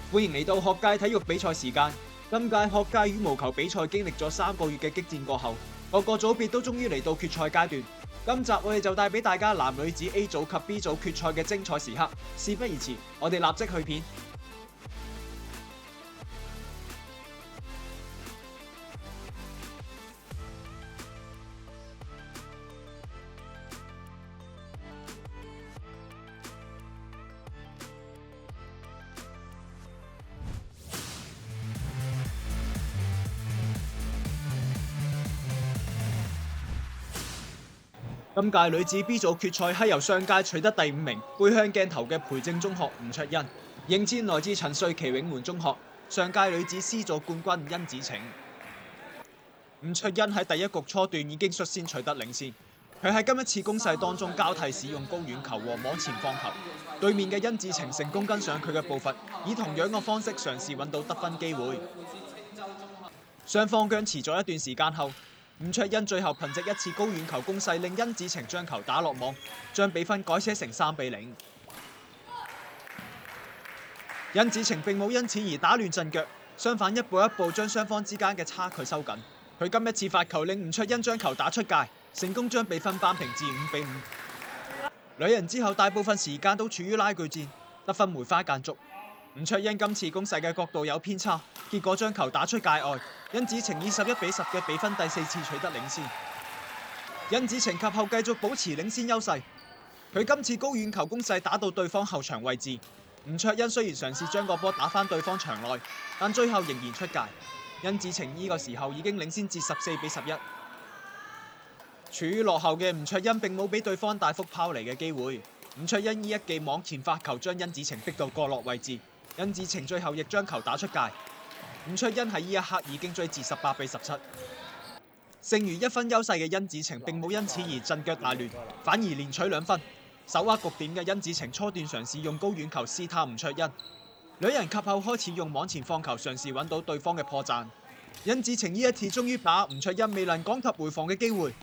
歡迎嚟到學界體育比賽時間。今屆學界羽毛球比賽經歷咗3個月嘅激戰過後，各個組別都終於嚟到決賽階段。今集我哋就帶俾大家男女子 A 組及 B 組決賽嘅精彩時刻。事不宜遲，我哋立即去片。今屆女子 B 組決賽係由上屆取得第5名背向鏡頭嘅培正中學吳卓欣，迎戰來自陳瑞祺永門中學上屆女子 C 組冠軍殷子晴。吳卓欣喺第一局初段已經率先取得領先，佢喺今一次攻勢當中交替使用高遠球和網前放球，對面嘅殷子晴成功跟上佢嘅步伐，以同樣嘅方式嘗試揾到得分機會。雙方僵持咗一段時間後，吳卓欣最後憑藉一次高遠球攻勢，令殷子晴將球打落網，將比分改寫成3-0。殷子晴並冇因此而打亂陣腳，相反一步一步將雙方之間嘅差距收緊。佢今一次發球令吳卓欣將球打出界，成功將比分扳平至5-5。兩人之後大部分時間都處於拉鋸戰，得分梅花間竹。吳卓欣今次攻勢嘅角度有偏差，結果將球打出界外。殷子晴以11-10嘅比分第4次取得領先。殷子晴及後繼續保持領先優勢，佢今次高遠球攻勢打到對方後場位置。吳卓欣雖然嘗試將個波打返對方場內，但最後仍然出界。殷子晴呢個時候已經領先至14-11。處於落後嘅吳卓欣並冇俾對方大幅拋離嘅機會。吳卓欣以一記網前發球將殷子晴逼到角落位置，殷子晴最後亦將球打出界。吳卓欣喺呢一刻已經追至18-17，剩餘1分優勢嘅殷子晴並冇因此而陣腳大亂，反而連取2分。手握局點嘅殷子晴初段嘗試用高遠球試探吳卓欣，兩人及後開始用網前放球嘗試揾到對方嘅破綻。殷子晴呢一次終於把握吳卓欣未能趕及回防嘅機會，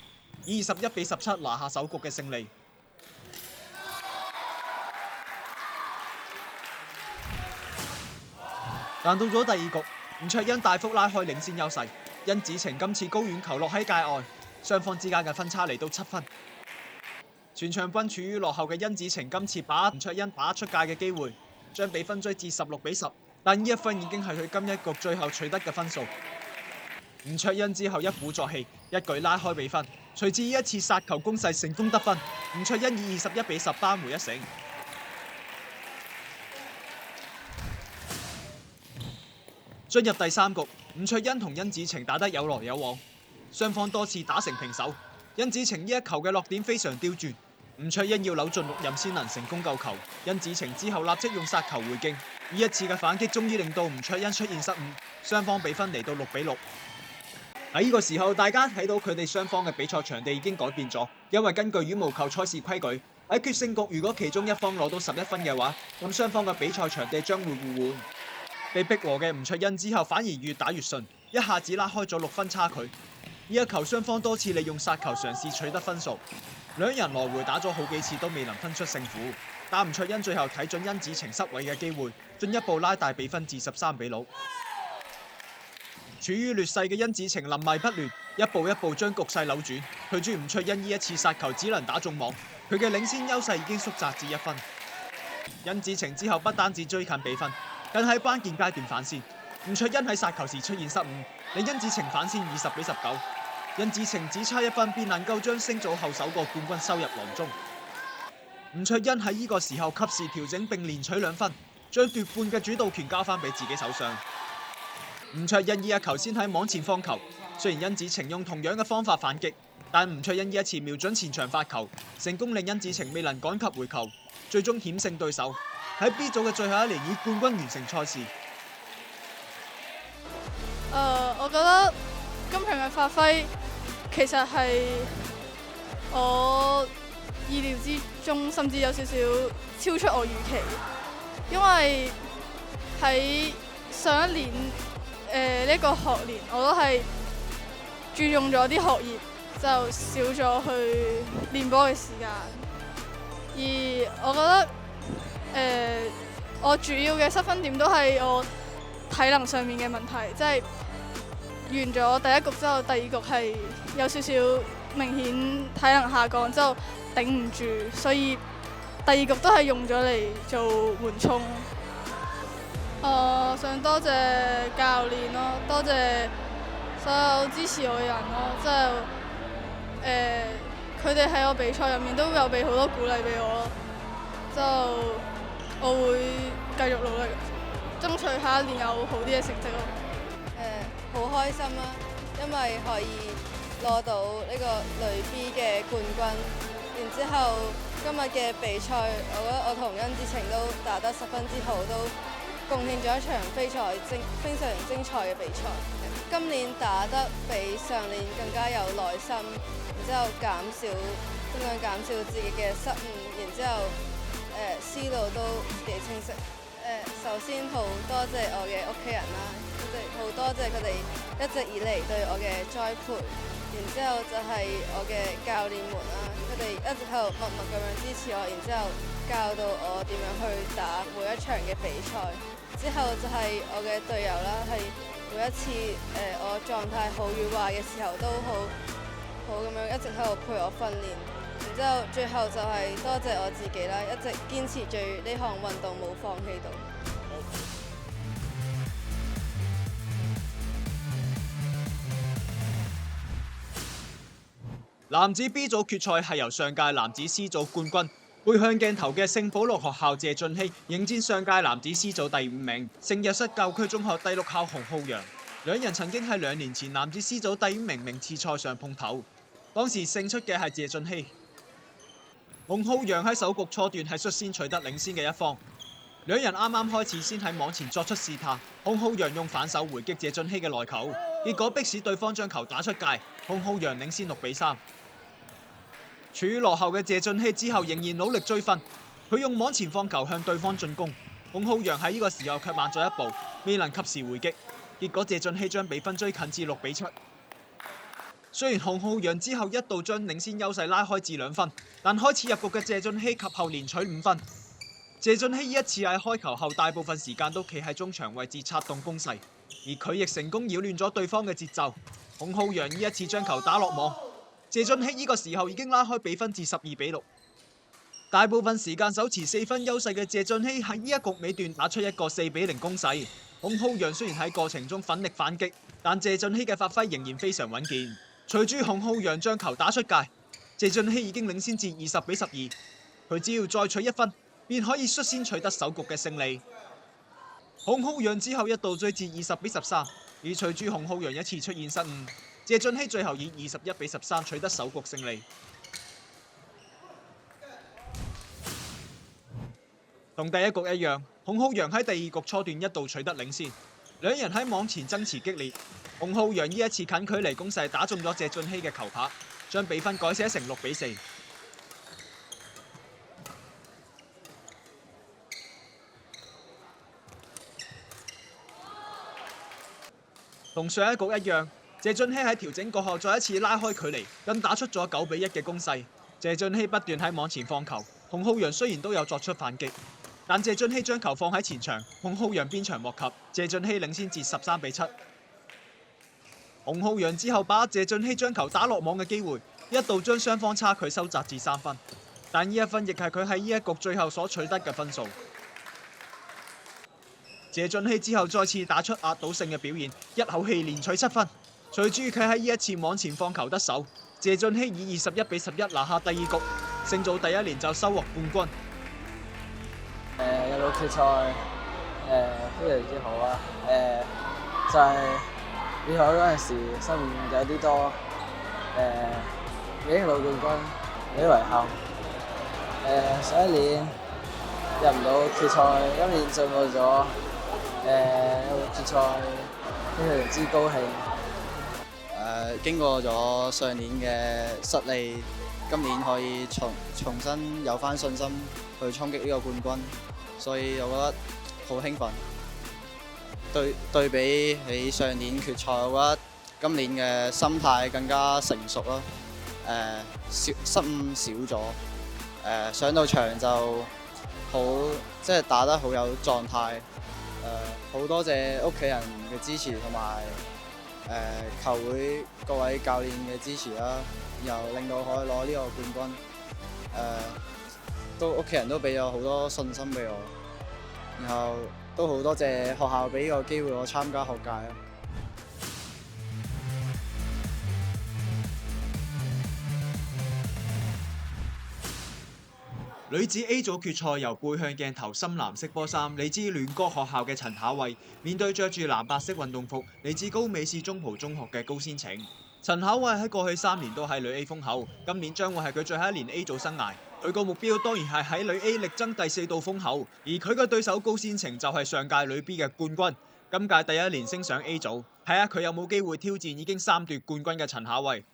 以21-17拿下首局嘅勝利。但到咗第2局，吳卓欣大幅拉開領先優勢，殷子晴今次高遠球落喺界外，雙方之間嘅分差嚟到7分。全場均處於落後嘅殷子晴今次把握吳卓欣打出界嘅機會，將比分追至16-10，但呢1分已經係佢今一局最後取得嘅分數。吳卓欣之後一鼓作氣，一舉拉開比分，隨至呢一次殺球攻勢成功得分，吳卓欣以21-10扳回一城。進入第3局，吳卓欣同殷子晴打得有來有往，雙方多次打成平手。殷子晴呢一球嘅落點非常刁鑽，吳卓欣要扭進6任先能成功救球。殷子晴之後立即用殺球回敬，呢一次嘅反擊終於令到吳卓欣出現失誤，雙方比分嚟到6-6。喺呢個時候，大家睇到佢哋雙方嘅比賽場地已經改變咗，因為根據羽毛球賽事規矩，喺決勝局如果其中一方攞到11分嘅話，咁雙方嘅比賽場地將會互換。被逼和嘅吳卓欣之後反而越打越順，一下子拉開咗6分差距。呢一球雙方多次利用殺球嘗試取得分數，兩人來回打咗好幾次都未能分出勝負。但吳卓欣最後睇準殷子晴失位嘅機會，進一步拉大比分至13-6。處於劣勢嘅殷子晴臨危不亂，一步一步將局勢扭轉。拒絕吳卓欣呢一次殺球只能打中網，佢嘅領先優勢已經縮窄至1分。殷子晴之後不單止追近比分，更喺關鍵階段反先。吳卓欣喺殺球時出現失誤，令殷子晴反先20-19。殷子晴只差1分便能夠將星組後首個冠軍收入囊中。吳卓欣喺呢個時候及時調整並連取2分，將奪冠嘅主導權交翻俾自己手上。吳卓欣呢一球先喺網前放球，雖然殷子晴用同樣嘅方法反擊，但吳卓欣呢一次瞄準前場發球，成功令殷子晴未能趕及回球，最終險勝對手。喺 B 組嘅最後一年以冠軍完成賽事。我覺得今場嘅發揮其實係我意料之中，甚至有少少超出我預期。因為喺上一年呢個學年，我都係注重咗啲學業，就少咗去練波嘅時間。而我覺得我主要嘅失分點都係我體能上面嘅問題，即係完咗第一局之後，第二局係有少少明顯體能下降，之後頂唔住，所以第二局都係用咗嚟做緩衝。想多謝教練咯，多謝所有支持我嘅人咯，即係佢哋喺我比賽入面都有俾好多鼓勵俾我咯，之後我會繼續努力，爭取下一年有好啲嘅成績咯。好開心啦，因為可以攞到呢個女 B 嘅冠軍，然之後今日嘅比賽，我覺得我同甄子晴都打得十分之好，都貢獻咗一場非常精彩嘅比賽。今年打得比上年更加有耐心，然之後盡量減少自己嘅失誤，然之後思路都幾清晰。首先好多謝我嘅屋企人啦，好多謝佢哋一直以嚟對我嘅栽培，然之後就係我嘅教練們啦，佢哋一直喺度默默咁樣支持我，然之後教到我點樣去打每一場嘅比賽。之後就係我嘅隊友啦，係每一次我狀態好與壞嘅時候都好咁樣一直喺度陪我訓練。然之後最後就係多謝我自己啦，一直堅持住呢項運動冇放棄到。男子 B 組決賽係由上屆男子 C 組冠軍背向鏡頭嘅聖保祿學校謝俊熙迎戰上屆男子 C 組第5名聖若瑟教區中學第6校洪浩洋。兩人曾經喺2年前男子 C 組第5名名次賽上碰頭，當時勝出嘅係謝俊熙。洪浩洋喺首局初段係率先取得領先嘅一方，兩人啱啱開始先喺網前作出試探，洪浩洋用反手回擊謝俊熙嘅內球，結果迫使對方將球打出界，洪浩洋領先6-3。處於落後嘅謝俊熙之後仍然努力追分，佢用網前放球向對方進攻，洪浩洋喺呢個時候卻慢咗一步，未能及時回擊，結果謝俊熙將比分追近至6-7。雖然洪浩洋之後一度將領先優勢拉開至2分，但開始入局嘅謝俊熙及後連取5分。謝俊熙呢一次喺開球後大部分時間都企喺中場位置策動攻勢，而佢亦成功擾亂咗對方嘅節奏。洪浩洋呢一次將球打落網，謝俊熙呢個時候已經拉開比分至12-6。大部分時間手持4分優勢嘅謝俊熙喺呢一局尾段打出一個4-0攻勢。洪浩洋雖然喺過程中奮力反擊，但謝俊熙嘅發揮仍然非常穩健。隨住洪浩洋將球打出界，謝俊熙已經領先至20-12，佢只要再取1分，便可以率先取得首局嘅勝利。洪浩洋之後一度追至20-13，而隨住洪浩洋一次出現失誤，謝俊熙最後以21-13取得首局勝利。同第一局一樣，洪浩洋喺第二局初段一度取得領先，兩人喺網前爭持激烈。洪浩洋呢一次近距離攻勢打中咗謝俊熙嘅球拍，將比分改寫成6-4。同上一局一樣，謝俊熙喺調整過後再一次拉開距離，更打出咗9-1嘅攻勢。謝俊熙不斷喺網前放球，洪浩洋雖然都有作出反擊，但謝俊熙將球放喺前場，洪浩洋邊場莫及，謝俊熙領先至13-7。洪浩洋之後把握謝俊熙將球打落網嘅機會，一度將雙方差距收窄至3分，但呢一分亦係佢喺呢一局最後所取得嘅分數。謝俊熙之後再次打出壓倒性嘅表現，一口氣連取7分。隨住佢喺呢一次網前放球得手，謝俊熙以21-11拿下第二局，勝造第一年就收穫冠軍。入到決賽非常之好啊！就係比賽嗰陣時失誤有啲多，已經攞冠軍有啲遺憾。上一年入唔到決賽，今年進步咗，入到決賽非常之高興。經過咗上年嘅失利，今年可以重新有翻信心去衝擊呢個冠軍，所以我覺得好興奮。對比起上年決賽，我覺得今年嘅心態更加成熟咯。失誤少咗，上到場就好即係打得好有狀態。好多謝屋企人嘅支持同埋球會各位教練嘅支持啦，然後令到我可以攞呢個冠軍。都屋企人都俾咗好多信心俾我，然後都好多謝學校俾個機會我參加學界啦。女子 A 組決賽由背向鏡頭深藍色波衫嚟自聯國學校嘅陳巧慧，面對着住藍白色運動服嚟自高美士中葡中學嘅高仙晴。陳巧慧喺過去3年都喺女 A 封后，今年將會係佢最後一年 A 組生涯。佢個目標當然係喺女 A 力爭第4度封后，而佢嘅對手高仙晴就係上屆女 B 嘅冠軍，今屆第1年升上 A 組，睇下佢有冇機會挑戰已經3奪冠軍嘅陳巧慧。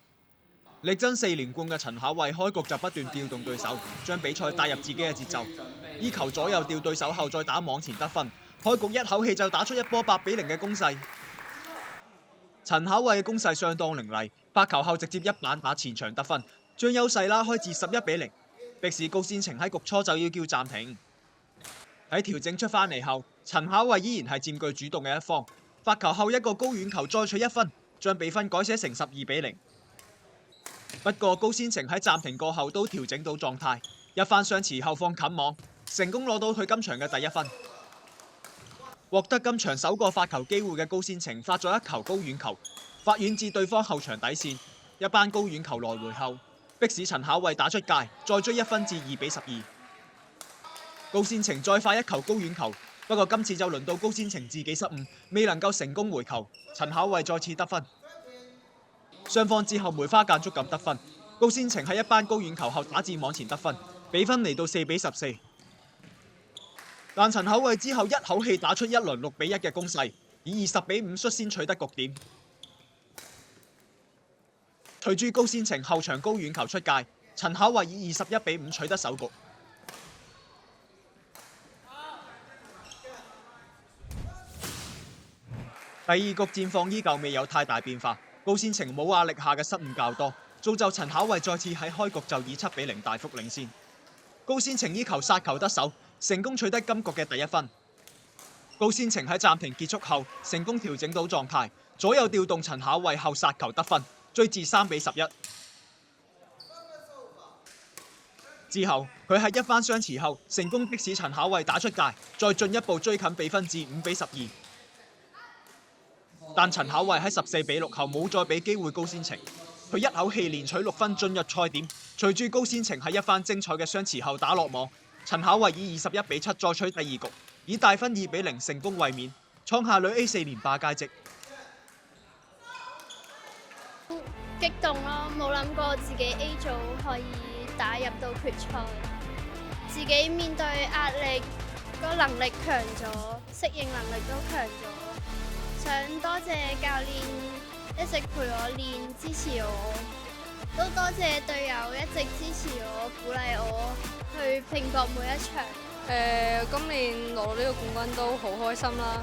力爭4連冠嘅陳巧慧開局就不斷調動對手，將比賽帶入自己嘅節奏，依球左右調對手後再打網前得分，開局一口氣就打出一波8比0嘅攻勢。陳巧慧嘅攻勢相當凌厲，發球後直接一板打前場得分，將優勢拉開至11比0，迫使高仙晴喺局初就要叫暫停。喺調整出返嚟後，陳巧慧依然係佔據主動嘅一方，發球後一個高遠球再取1分，將比分改寫成12比0。不過高仙晴喺暫停過後都調整到狀態，一番上前後放近網，成功攞到佢今場嘅第1分。獲得今場首個發球機會嘅高仙晴發咗一球高遠球，發遠至對方後場底線，一班高遠球來回後，迫使陳巧慧打出界，再追1分至2比12。高仙晴再發一球高遠球，不過今次就輪到高仙晴自己失誤，未能夠成功回球，陳巧慧再次得分。雙方之後梅花間竹咁得分，高仙晴喺一班高遠球後打至網前得分，比分嚟到4比14。但陳巧慧之後一口氣打出一輪6比1嘅攻勢，以20比5率先取得局點。隨住高仙晴後場高遠球出界，陳巧慧以21比5取得首局。第2局戰況依舊未有太大變化。高仙晴冇壓力下嘅失誤較多，造就陳巧慧再次喺開局就以7比0大幅領先。高仙晴依球殺球得手，成功取得今局嘅第1分。高仙晴喺暫停結束後成功調整到狀態，左右調動陳巧慧後殺球得分，追至3比11。之後佢喺一番相持後成功迫使陳巧慧打出界，再進一步追近比分至5比12。但陳巧慧喺14比6後冇再俾機會高仙晴，佢一口氣連取6分進入賽點。隨住高仙晴喺一番精彩嘅相持後打落網，陳巧慧以21比7再取第2局，以大分2比0成功衛冕，創下女 A 4連霸佳績。激動咯，冇諗過自己 A 組可以打入到決賽，自己面對壓力個能力強咗，適應能力都強咗。想多謝教練一直陪我練，支持我，都多謝隊友一直支持我，鼓勵我去拼搏每一場。今年攞到呢個冠軍都好開心啦，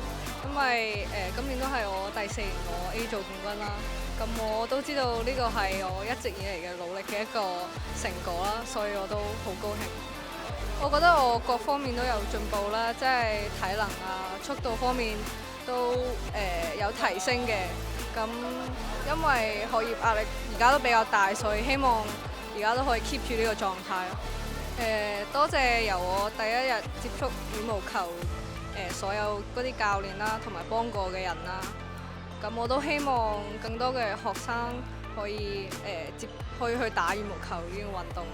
因為今年都係我第4年攞 A 組冠軍啦。咁我都知道呢個係我一直以嚟嘅努力嘅一個成果啦，所以我都好高興。我覺得我各方面都有進步啦，即係體能啊、速度方面都有提升嘅。咁因為學業壓力而家都比較大，所以希望而家都可以 keep 住呢個狀態。多謝由我第1日接觸羽毛球所有嗰啲教練啦，同埋幫過嘅人啦。咁我都希望更多嘅學生可以可以去打羽毛球呢個運動。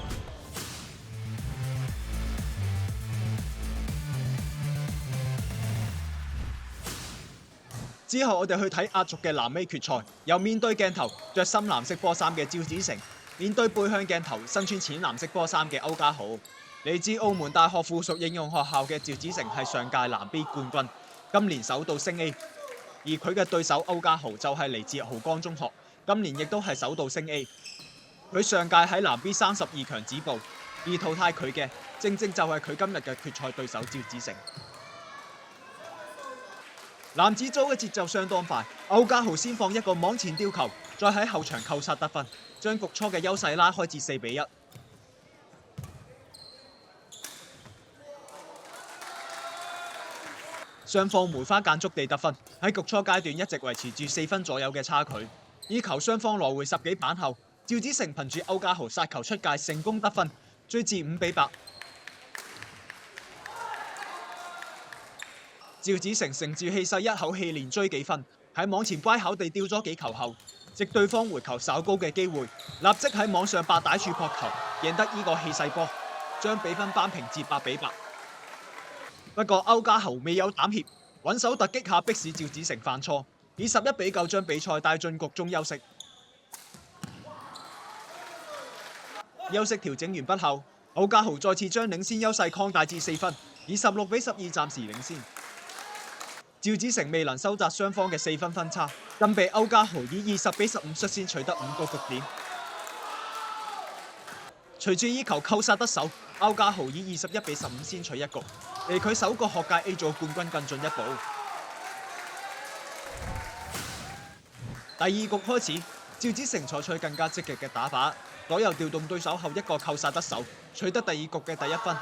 之後我哋去睇壓軸嘅男 A 決賽，由面對鏡頭着深藍色波衫嘅趙子成，面對背向鏡頭身穿淺藍色波衫嘅歐家豪。嚟自澳門大學附屬應用學校嘅趙子成係上屆男 B 冠軍，今年首度升 A。而佢嘅對手歐家豪就係嚟自濠江中學，今年亦都係首度升 A。佢上屆喺男 B 32強止步，而淘汰佢嘅正正就係佢今日嘅決賽對手趙子成。男子組嘅節奏相當快，歐家豪先放一個網前吊球，再喺後場扣殺得分，將局初嘅優勢拉開至4比1。雙方梅花間竹地得分，喺局初階段一直維持住4分左右嘅差距。以求雙方來回10幾板後，趙子成憑住歐家豪殺球出界成功得分，追至5比8。趙子成乘住氣勢一口氣連追幾分，喺網前乖巧地吊咗幾球後，藉對方回球稍高嘅機會，立即喺網上白帶處撲球，贏得呢個氣勢波，將比分扳平至8比8。不過歐家豪未有膽怯，穩手突擊下迫使趙子成犯錯，以11比9將比賽帶進局中休息。休息調整完畢後，歐家豪再次將領先優勢擴大至4分，以16比12暫時領先。趙子成未能收窄雙方嘅4分分差，更被歐家豪以20比15率先取得5個局點。隨住依球扣殺得手，歐家豪以21比15先取一局，離佢首個學界 A 組冠軍更進一步。第二局開始，趙子成採取更加積極嘅打法，左右調動對手後一個扣殺得手，取得第二局嘅第1分。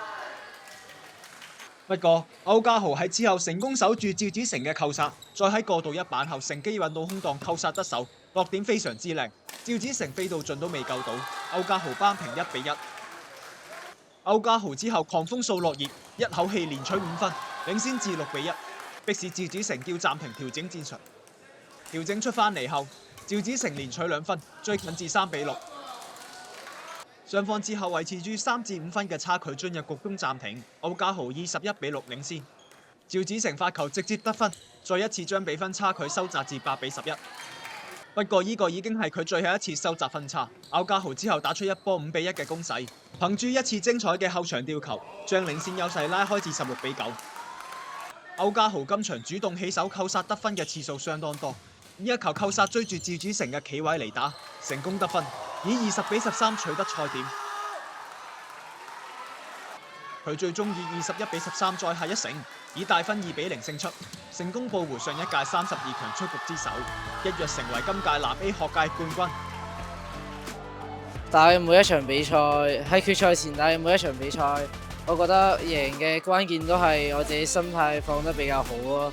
不過歐家豪喺之後成功守住趙子成嘅扣殺，再喺過渡一板後乘機揾到空檔扣殺得手，落點非常之靚，趙子成飛到盡都未救到，歐家豪扳平1比1。歐家豪之後狂風掃落葉，一口氣連取5分，領先至6比1，迫使趙子成要暫停調整戰術。調整出返嚟後，趙子成連取2分，追近至3比6。雙方之後維持住3至5分嘅差距進入局中暫停，歐家豪以11比6領先。趙子成發球直接得分，再一次將比分差距收窄至8比11。不過呢個已經係佢最後一次收窄分差。歐家豪之後打出一波5比1嘅攻勢，憑住一次精彩嘅後場吊球，將領先優勢拉開至16比9。歐家豪今場主動起手扣殺得分嘅次數相當多，呢一球扣殺追住趙子成嘅企位嚟打，成功得分，以20比13取得賽點。佢最終以21比13再下一城，以大分2比0勝出，成功報回上一屆32強出局之首，一躍成為今屆南 A 學界冠軍。打嘅每一場比賽，喺決賽前打嘅每一場比賽，我覺得贏嘅關鍵都係我自己心態放得比較好咯。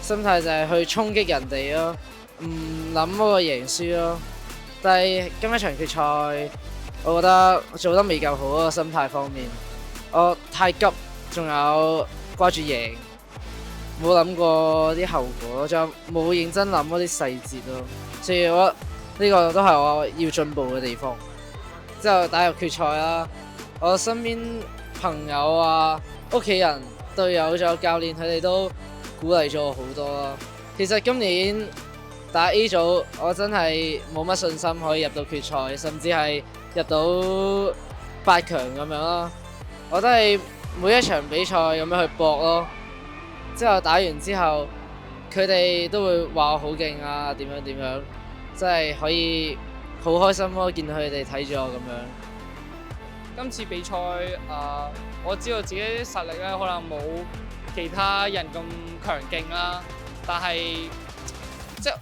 心態就係去衝擊人哋咯，唔諗嗰個贏輸咯。但係今一場決賽，我覺得做得未夠好咯，心態方面，我太急，仲有掛住贏，冇諗過啲後果，仲有冇認真諗嗰啲細節咯。所以我覺得呢個都係我要進步嘅地方。之後打入決賽啦，我身邊朋友啊、屋企人、隊友仲有教練，佢哋都鼓勵咗我好多咯。其實今年打 A 組，我真係冇乜信心可以入到決賽，甚至係入到8強咁樣咯。我都係每一場比賽咁樣去搏咯。之後打完之後，佢哋都會話我好勁啊，點樣，真係可以好開心咯！見到佢哋睇住我咁樣。今次比賽我知道自己啲實力咧可能冇其他人咁強勁啦，但係即係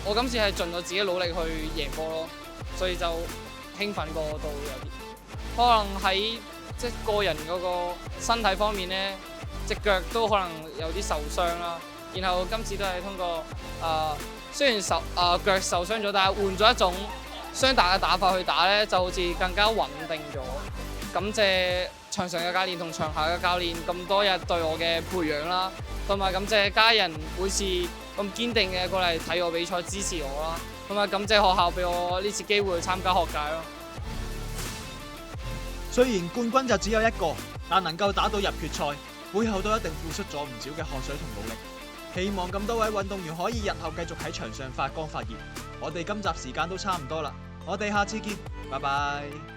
我今次係盡咗自己努力去贏波咯，所以就興奮過到有啲。可能喺即係個人嗰個身體方面咧，隻腳都可能有啲受傷啦。然後今次都係通過雖然腳受傷咗，但係換咗一種雙打嘅打法去打咧，就好似更加穩定咗。感謝場上嘅教練同場下嘅教練咁多日對我嘅培養啦，同埋感謝家人每次咁堅定嘅過嚟睇我比賽支持我啦，同埋感謝學校俾我呢次機會去參加學界咯。雖然冠軍就只有一個，但能夠打到入決賽，背後都一定付出咗唔少嘅汗水同努力。希望咁多位運動員可以日後繼續喺場上發光發熱。我哋今集時間都差唔多啦，我哋下次見，拜拜。